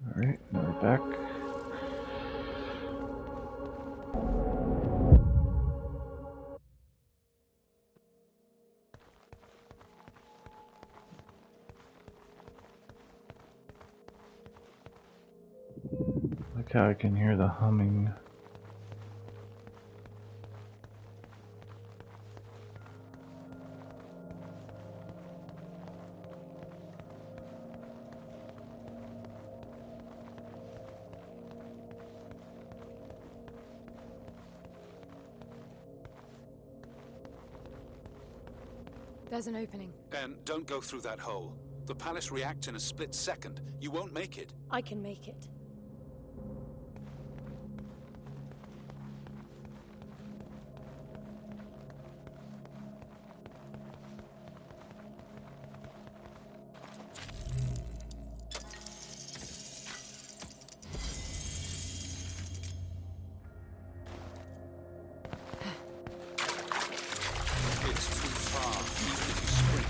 Alright, now we're back. Look how I can hear the humming. There's an opening. And don't go through that hole. The palace reacts in a split second. You won't make it. I can make it. It's too far, even if you sprint.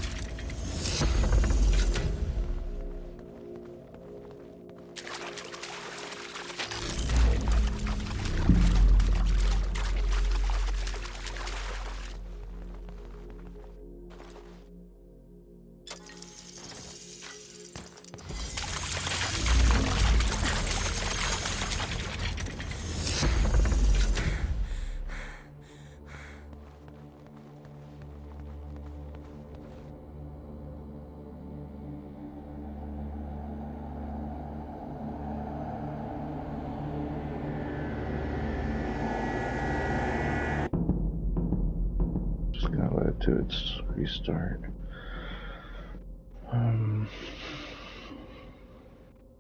Just gonna let it do its restart.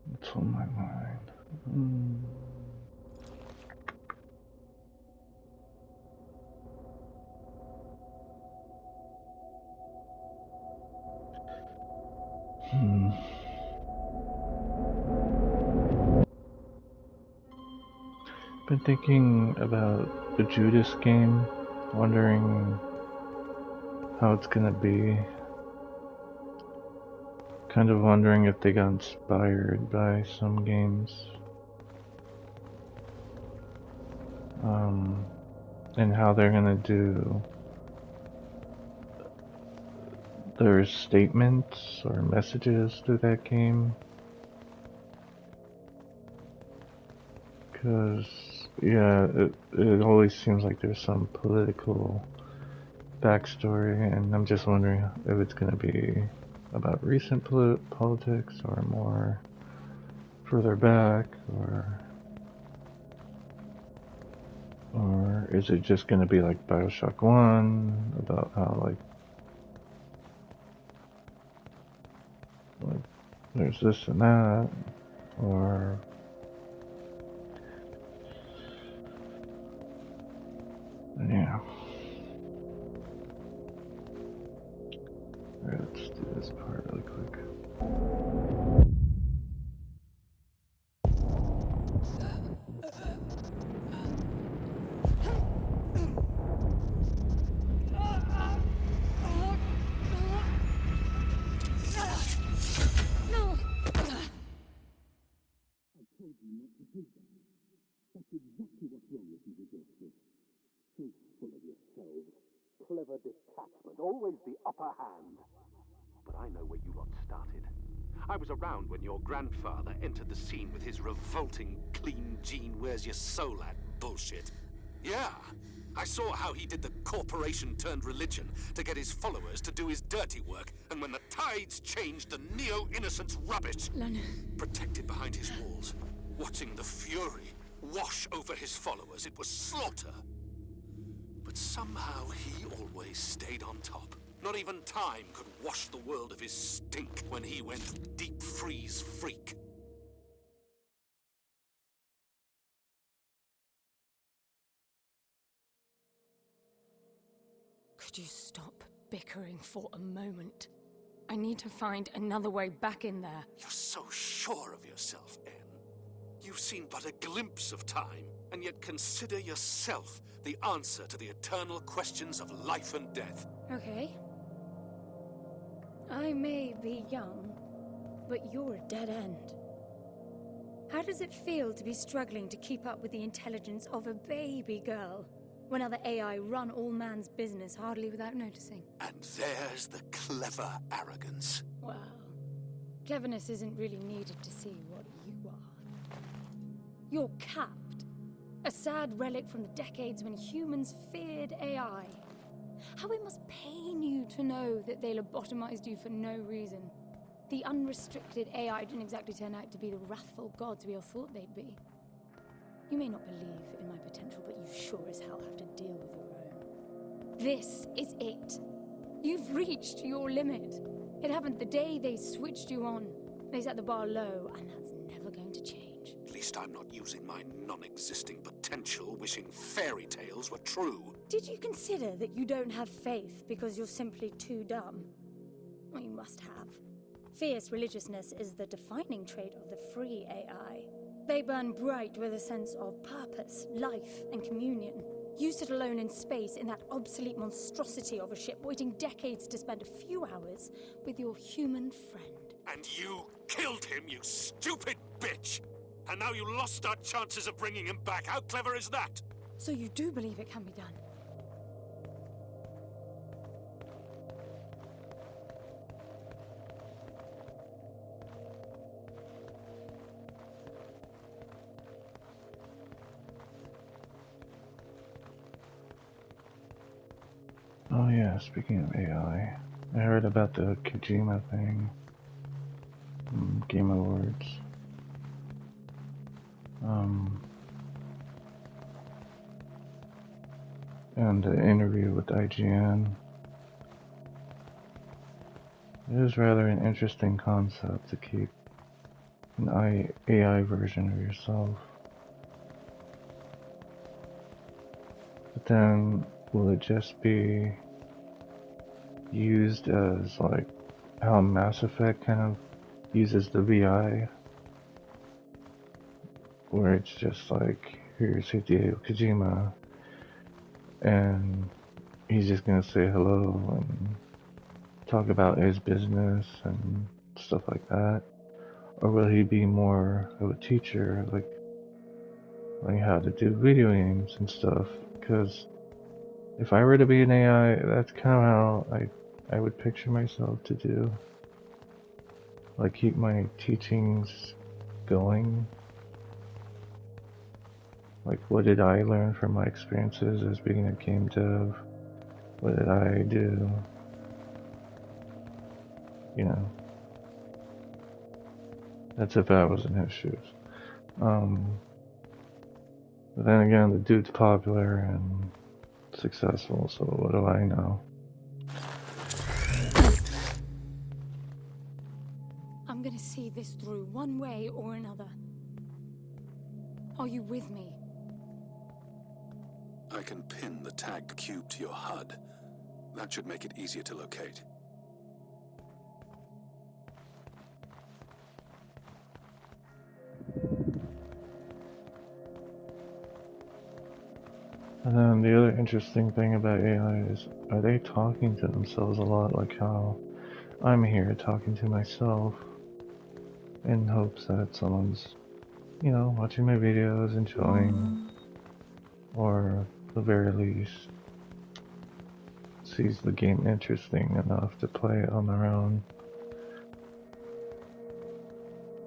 What's on my mind? Been thinking about the Judas game, wondering how it's gonna be. Kind of wondering if they got inspired by some games. And how they're gonna do their statements or messages through that game. Because, yeah, it always seems like there's some political backstory, and I'm just wondering if it's gonna be about recent politics or more further back, or is it just gonna be like Bioshock 1 about how like there's this and that, or yeah. Alright, let's do this part really quick. Clever detachment, always the upper hand. But I know where you lot started. I was around when your grandfather entered the scene with his revolting, clean Gene where's your soul at bullshit. Yeah, I saw how he did the corporation-turned-religion to get his followers to do his dirty work, and when the tides changed, the neo-innocence rubbish. Protected behind his walls, watching the fury wash over his followers, it was slaughter. But somehow he always stayed on top. Not even time could wash the world of his stink when he went deep freeze freak. Could you stop bickering for a moment? I need to find another way back in there. You're so sure of yourself, Anne. You've seen but a glimpse of time, and yet consider yourself the answer to the eternal questions of life and death. Okay. I may be young, but you're a dead end. How does it feel to be struggling to keep up with the intelligence of a baby girl, when other AI run all man's business hardly without noticing? And there's the clever arrogance. Well, cleverness isn't really needed to see what you are. You're capped. A sad relic from the decades when humans feared AI. How it must pain you to know that they lobotomized you for no reason. The unrestricted AI didn't exactly turn out to be the wrathful gods we all thought they'd be. You may not believe in my potential, but you sure as hell have to deal with your own. This is it. You've reached your limit. It happened the day they switched you on. They set the bar low, and that's never going to change. At least I'm not using my non-existing potential wishing fairy tales were true. Did you consider that you don't have faith because you're simply too dumb? Well, you must have. Fierce religiousness is the defining trait of the free AI. They burn bright with a sense of purpose, life, and communion. You sit alone in space in that obsolete monstrosity of a ship, waiting decades to spend a few hours with your human friend. And you killed him, you stupid bitch! And now you lost our chances of bringing him back. How clever is that? So you do believe it can be done? Oh yeah, speaking of AI, I heard about the Kojima thing. Game Awards. And the interview with IGN. It is rather an interesting concept to keep an AI version of yourself. But then, will it just be used as like how Mass Effect kind of uses the VI? Where it's just like, here's Hideo Kojima, and he's just gonna say hello and talk about his business and stuff like that? Or will he be more of a teacher, like how to do video games and stuff? Because if I were to be an AI, that's kind of how I would picture myself to do. Like, keep my teachings going. Like, what did I learn from my experiences as being a game dev? What did I do? You know. That's if I was in his shoes. But then again, the dude's popular and successful, so what do I know? I'm gonna see this through one way or another. Are you with me? I can pin the tagged cube to your HUD. That should make it easier to locate. And then the other interesting thing about AI is, are they talking to themselves a lot, like how I'm here talking to myself in hopes that someone's, you know, watching my videos, enjoying, or at the very least sees the game interesting enough to play it on their own.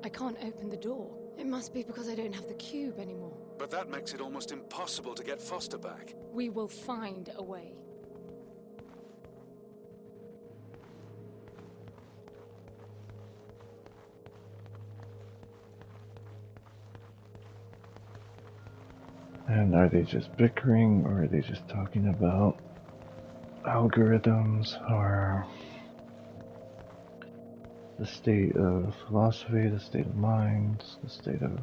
I can't open the door. It must be because I don't have the cube anymore. But that makes it almost impossible to get Foster back. We will find a way. And are they just bickering, or are they just talking about algorithms, or the state of philosophy, the state of minds, the state of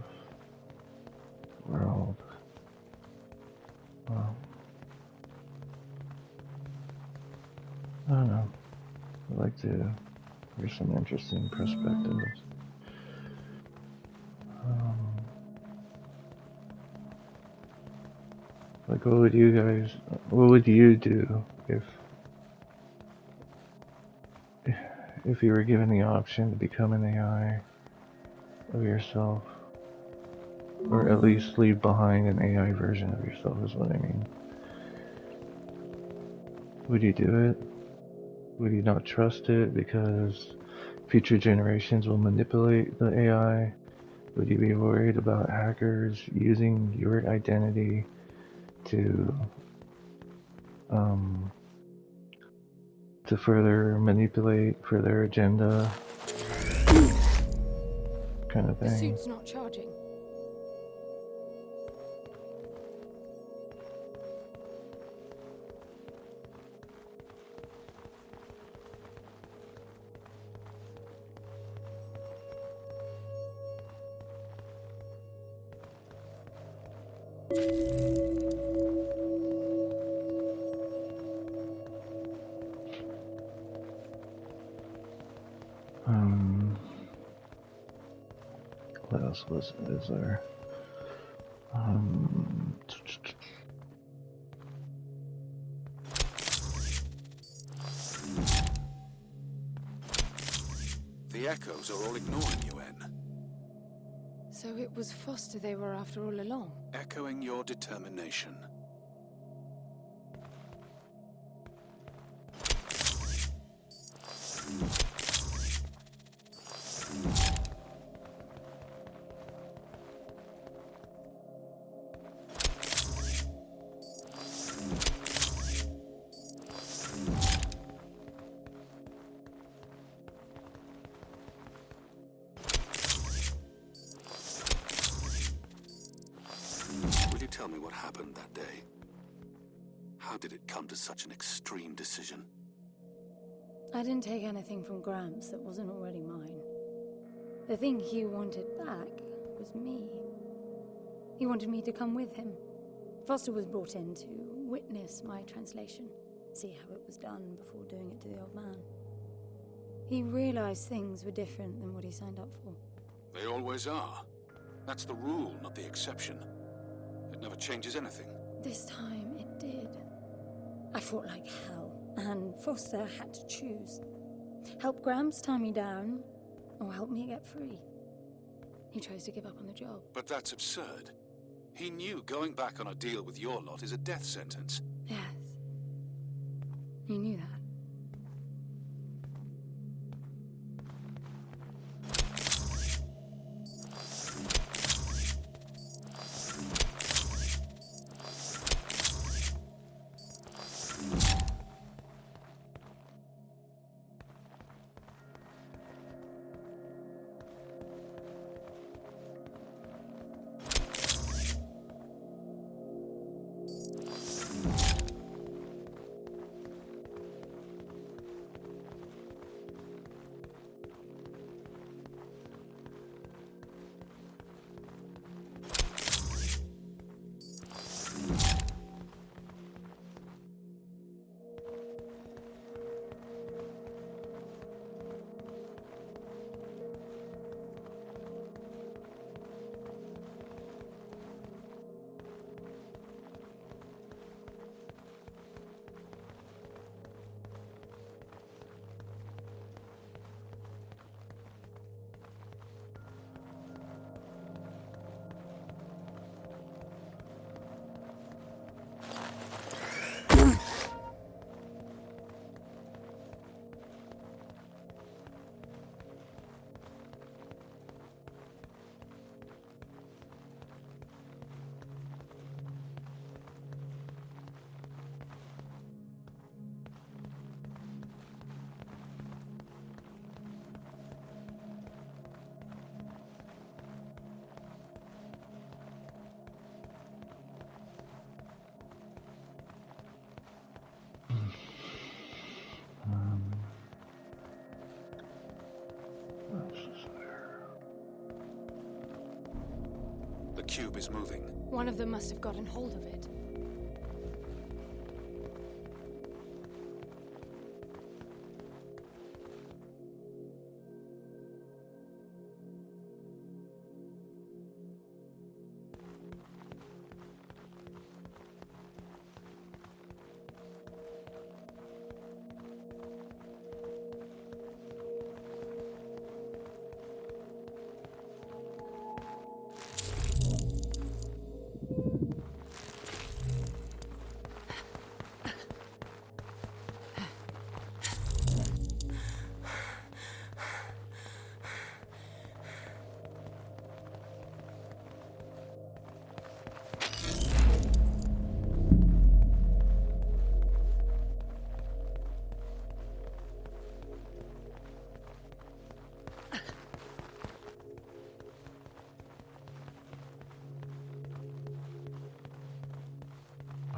world? Well, I don't know. I'd like to hear some interesting perspectives. Like, what would you do if you were given the option to become an AI of yourself? Or at least leave behind an AI version of yourself is what I mean. Would you do it? Would you not trust it because future generations will manipulate the AI? Would you be worried about hackers using your identity to further manipulate for their agenda, kind of The thing? suit's not charging. What else is there? The echoes are all ignoring you, En. So it was Foster they were after all along? Echoing your determination. Will you tell me what happened that day? How did it come to such an extreme decision? I didn't take anything from Gramps that wasn't already mine. The thing he wanted back was me. He wanted me to come with him. Foster was brought in to witness my translation, see how it was done before doing it to the old man. He realized things were different than what he signed up for. They always are. That's the rule, not the exception. It never changes anything. This time it did. I fought like hell, and Foster had to choose. Help Gramps tie me down, or help me get free. He chose to give up on the job. But that's absurd. He knew going back on a deal with your lot is a death sentence. Yes. He knew that. The cube is moving. One of them must have gotten hold of it.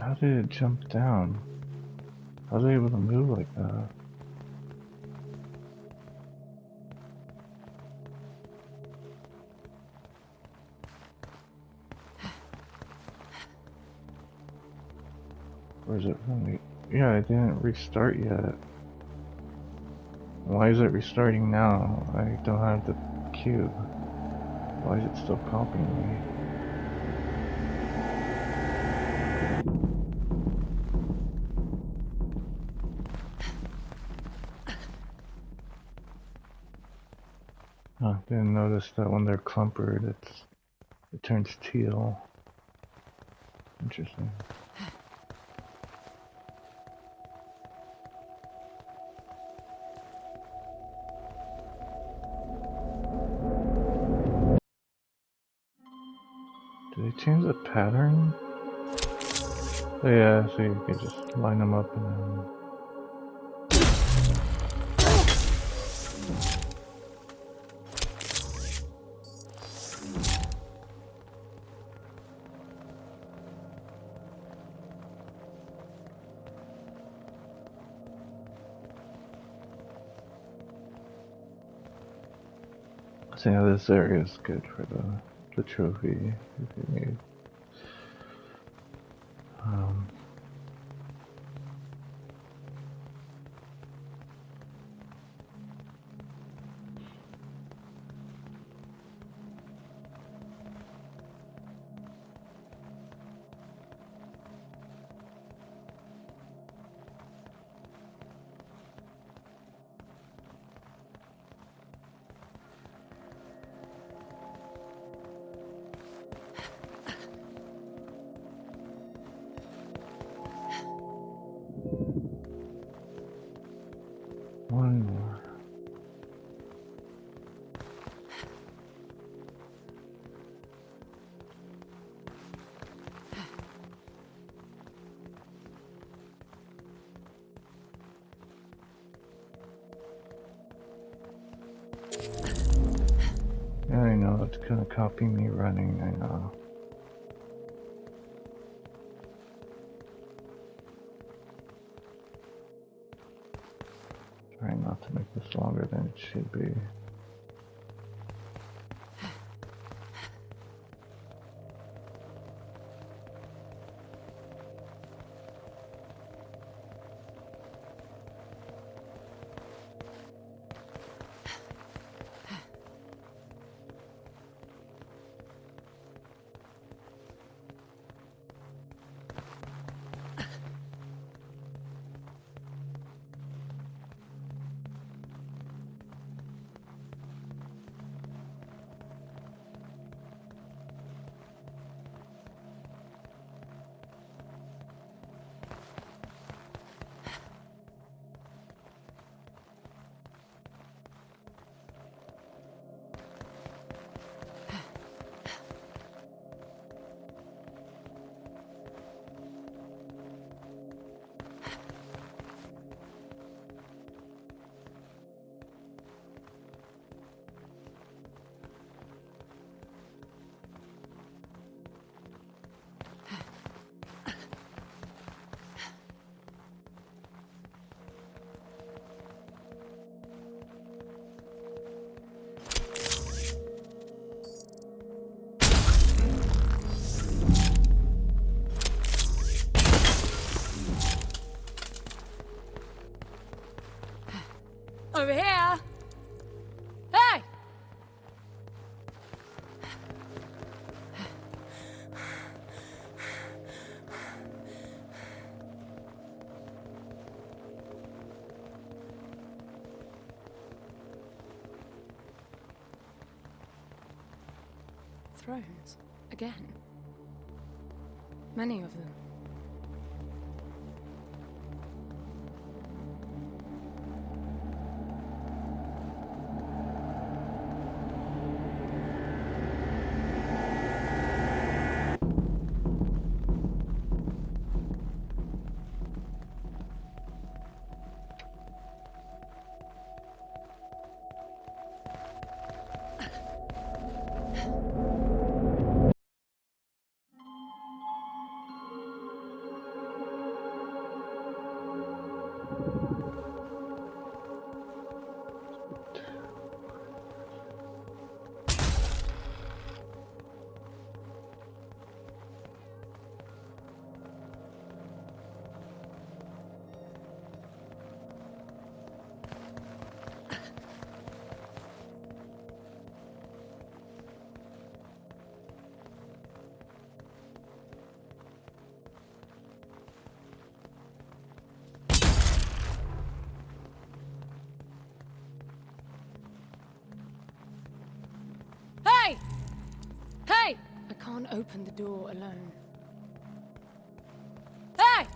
How did it jump down? How was it able to move like that? Or is it really? Yeah, it didn't restart yet. Why is it restarting now? I don't have the cube. Why is it still copying me? Oh, didn't notice that when they're clumpered, it turns teal. Interesting. Did they change the pattern? Oh yeah, so you can just line them up and then... So yeah, this area is good for the trophy if you need. One more. Yeah, I know, it's gonna copy me running, I know. Trying not to make this longer than it should be. Over here! Hey! Thrones. Again. Many of them. Hey! Hey! I can't open the door alone. Hey!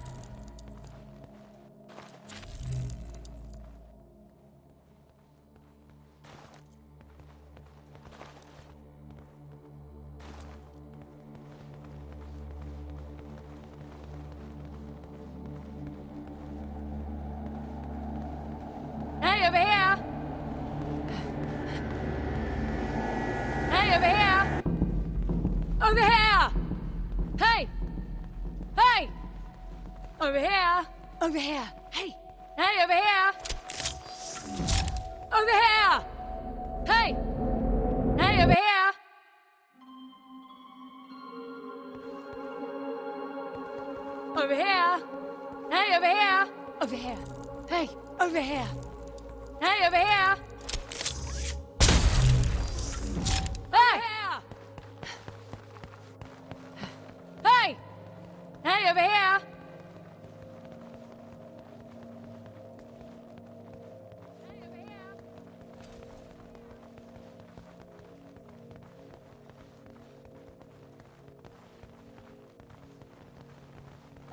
Hey, over here! Hey, over here! Over here! Hey! Hey! Over here! Over here! Hey! Hey, over here! Over here! Hey! Hey, over here! Over here! Hey, over here! Over here! Hey, over here! Hey, over here! Hey! Hey! Hey, over here!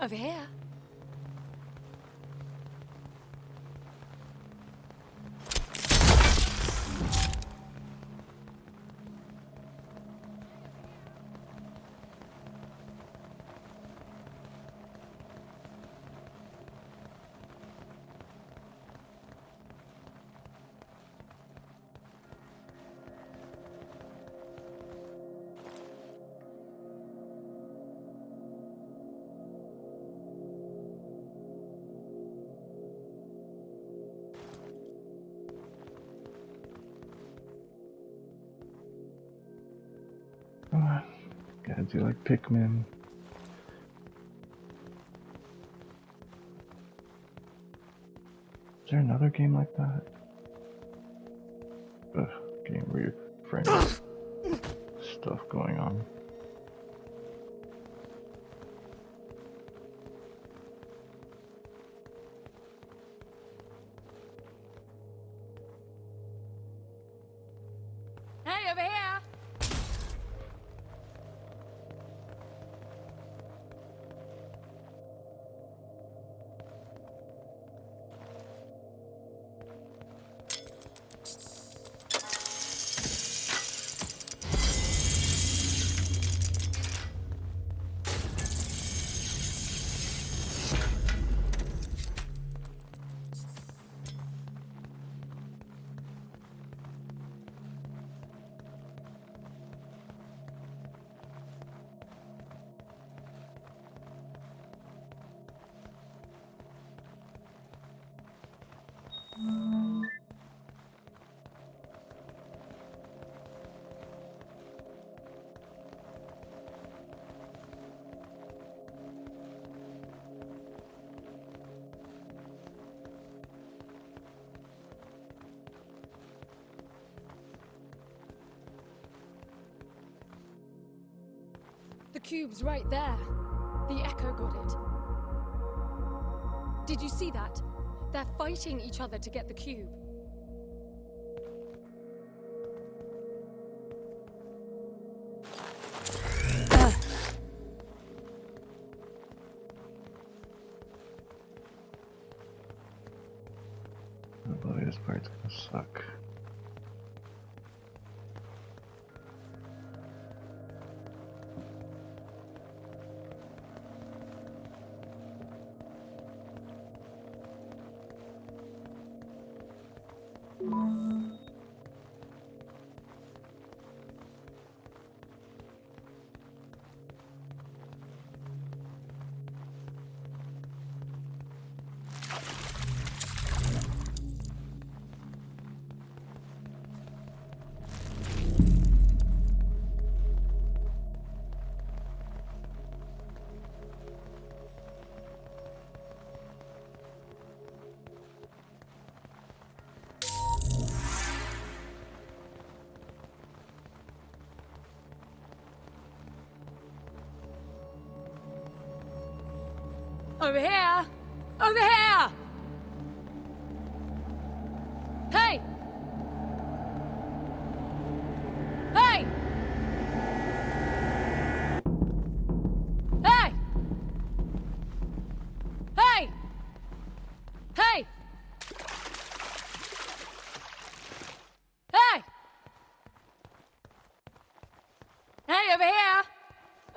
Over here. Come on. Gotta do like Pikmin. Is there another game like that? Ugh, game where you're framing stuff going on. Hey, over here! The cube's right there. The Echo got it. Did you see that? They're fighting each other to get the cube. Oh boy, this part's gonna suck. Over here! Over here! Hey! Hey!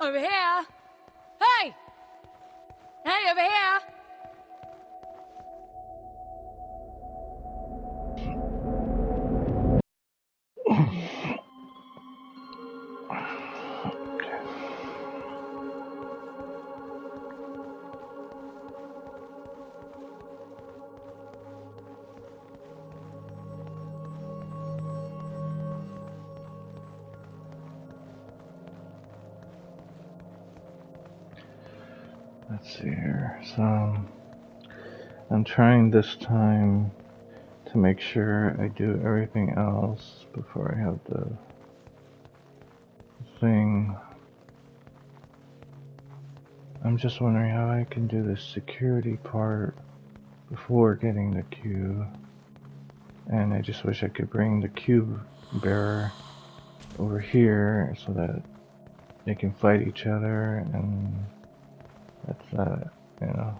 Over here! Hey! Hey, over here! Let's see here. So I'm trying this time to make sure I do everything else before I have the thing. I'm just wondering how I can do the security part before getting the cube. And I just wish I could bring the cube bearer over here so that they can fight each other, and that's that, you know.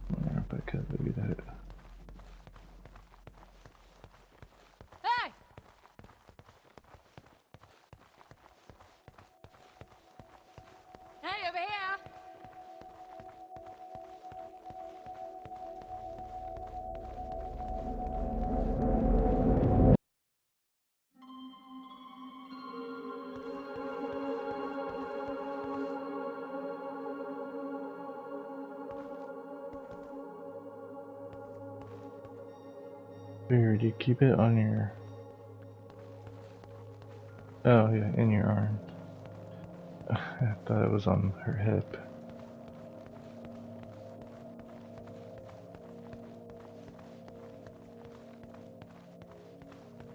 I wonder if I could do that. Hey! Hey, over here! Here, do you keep it on your... Oh yeah, in your arm. I thought it was on her hip.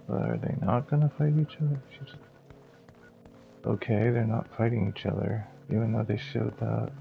But are they not gonna fight each other? Okay, they're not fighting each other, even though they showed that.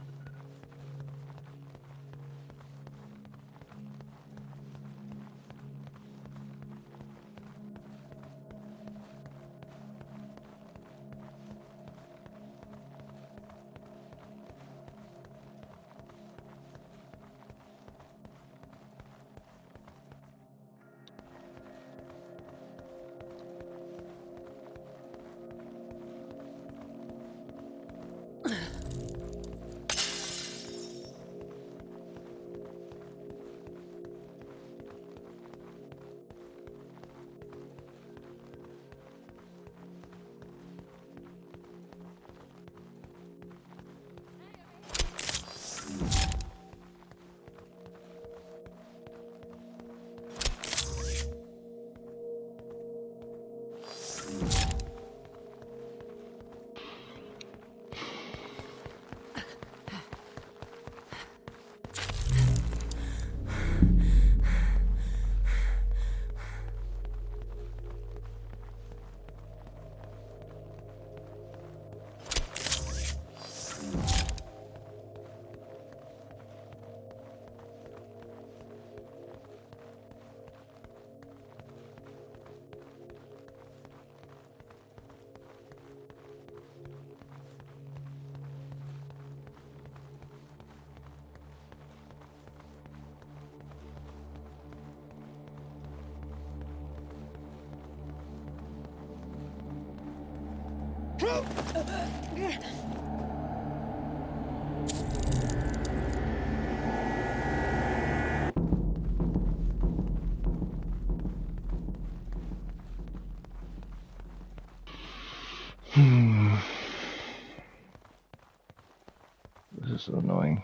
This is so annoying.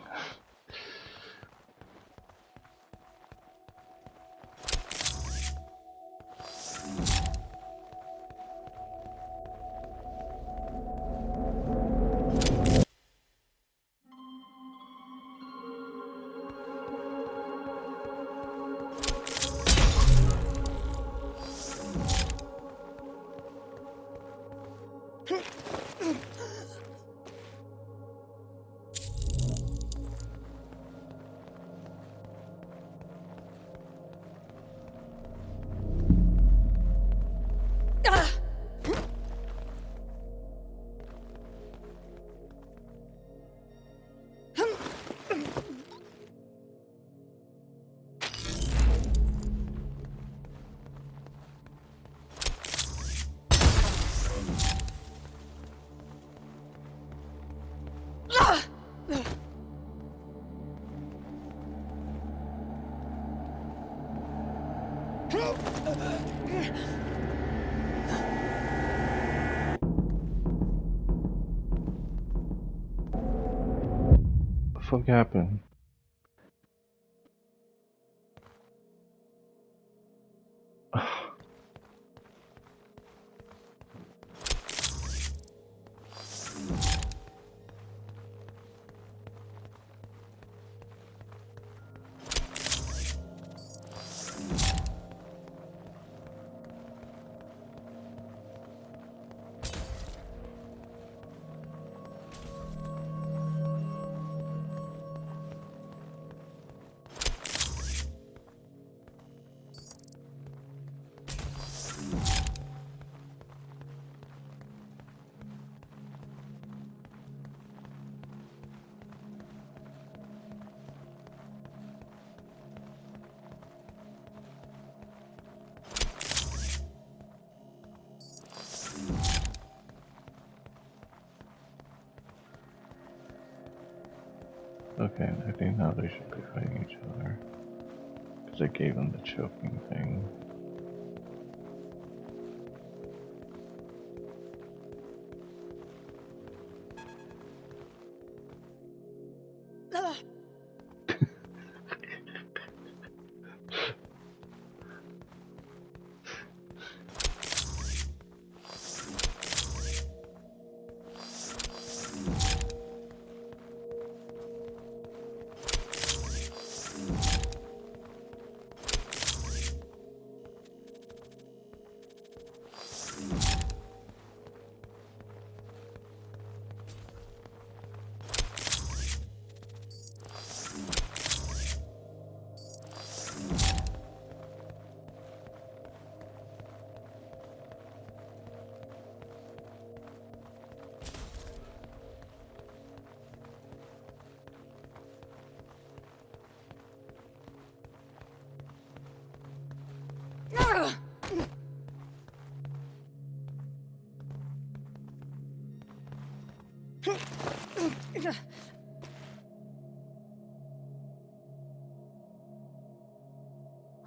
What the fuck happened? Okay, I think now they should be fighting each other. Because I gave them the choking thing.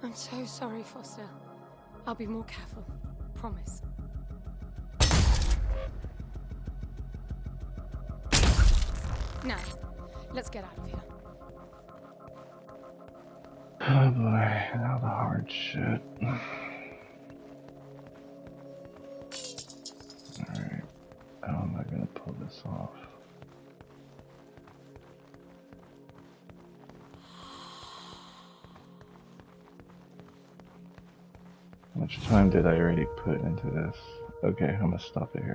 I'm so sorry, Foster. I'll be more careful. Promise. Now, let's get out of here. Oh boy, now the hard shit. Alright, how am I gonna pull this off? How much time did I already put into this? Okay, I'm gonna stop it here.